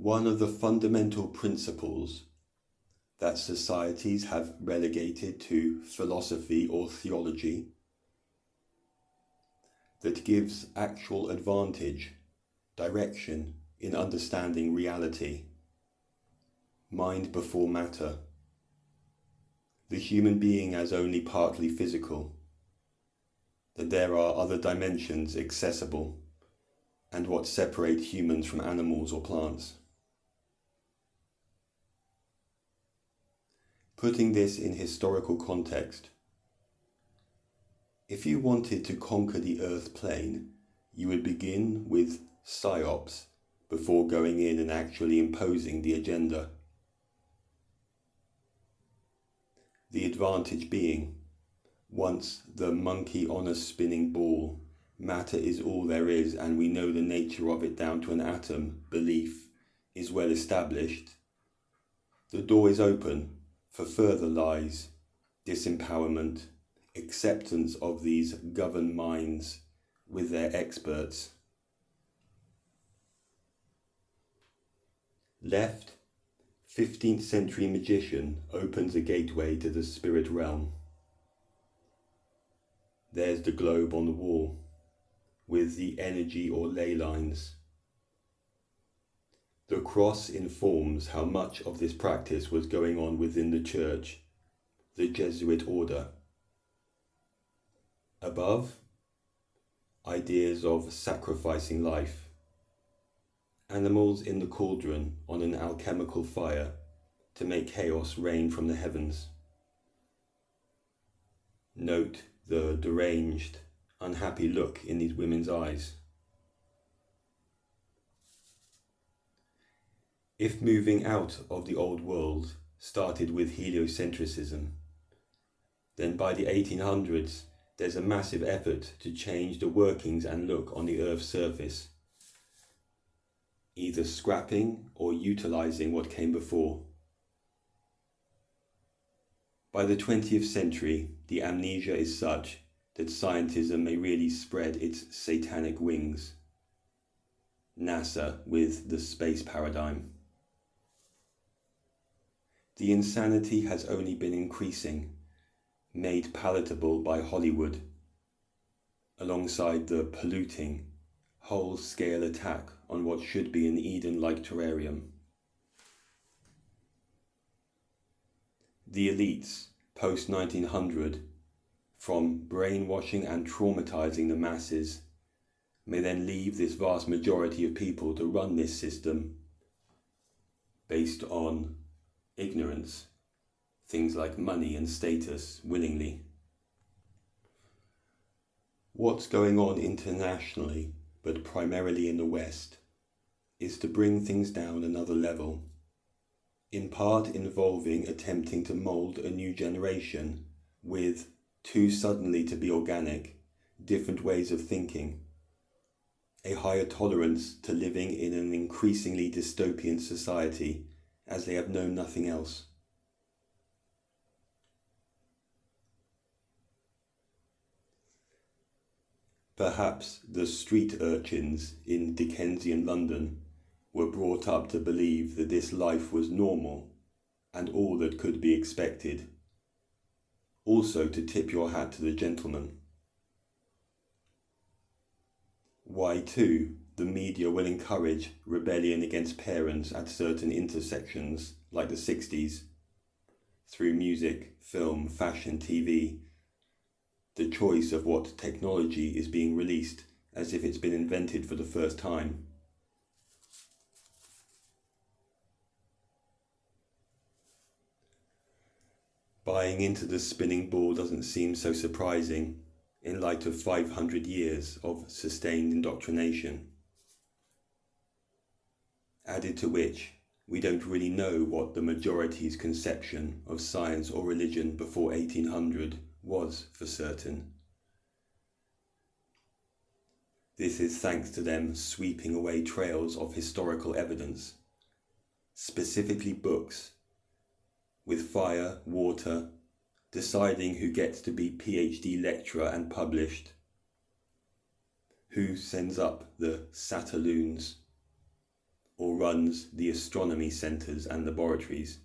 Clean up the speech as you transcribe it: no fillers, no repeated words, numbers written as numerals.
One of the fundamental principles that societies have relegated to philosophy or theology that gives actual advantage, direction in understanding reality, mind before matter, the human being as only partly physical, that there are other dimensions accessible, and what separate humans from animals or plants. Putting this in historical context, if you wanted to conquer the earth plane, you would begin with psyops before going in and actually imposing the agenda. The advantage being, once the monkey on a spinning ball, matter is all there is and we know the nature of it down to an atom, belief is well established, the door is open for further lies, disempowerment, acceptance of these governed minds with their experts. Left, 15th century magician opens a gateway to the spirit realm. There's the globe on the wall, with the energy or ley lines. The cross informs how much of this practice was going on within the church, the Jesuit order. Above, ideas of sacrificing life. Animals in the cauldron on an alchemical fire to make chaos rain from the heavens. Note the deranged, unhappy look in these women's eyes. If moving out of the old world started with heliocentrism, then by the 1800s there's a massive effort to change the workings and look on the Earth's surface, either scrapping or utilizing what came before. By the 20th century, the amnesia is such that scientism may really spread its satanic wings. NASA with the space paradigm. The insanity has only been increasing, made palatable by Hollywood, alongside the polluting, whole-scale attack on what should be an Eden-like terrarium. The elites, post-1900, from brainwashing and traumatizing the masses, may then leave this vast majority of people to run this system based on ignorance, things like money and status, willingly. What's going on internationally, but primarily in the West, is to bring things down another level, in part involving attempting to mould a new generation with, too suddenly to be organic, different ways of thinking, a higher tolerance to living in an increasingly dystopian society as they have known nothing else. Perhaps the street urchins in Dickensian London were brought up to believe that this life was normal and all that could be expected. Also to tip your hat to the gentleman. Why too, the media will encourage rebellion against parents at certain intersections, like the 60s, through music, film, fashion, TV, the choice of what technology is being released as if it's been invented for the first time. Buying into the spinning ball doesn't seem so surprising in light of 500 years of sustained indoctrination, added to which we don't really know what the majority's conception of science or religion before 1800 was for certain. This is thanks to them sweeping away trails of historical evidence, specifically books, with fire, water, deciding who gets to be PhD lecturer and published, who sends up the Saturloons, or runs the astronomy centres and laboratories.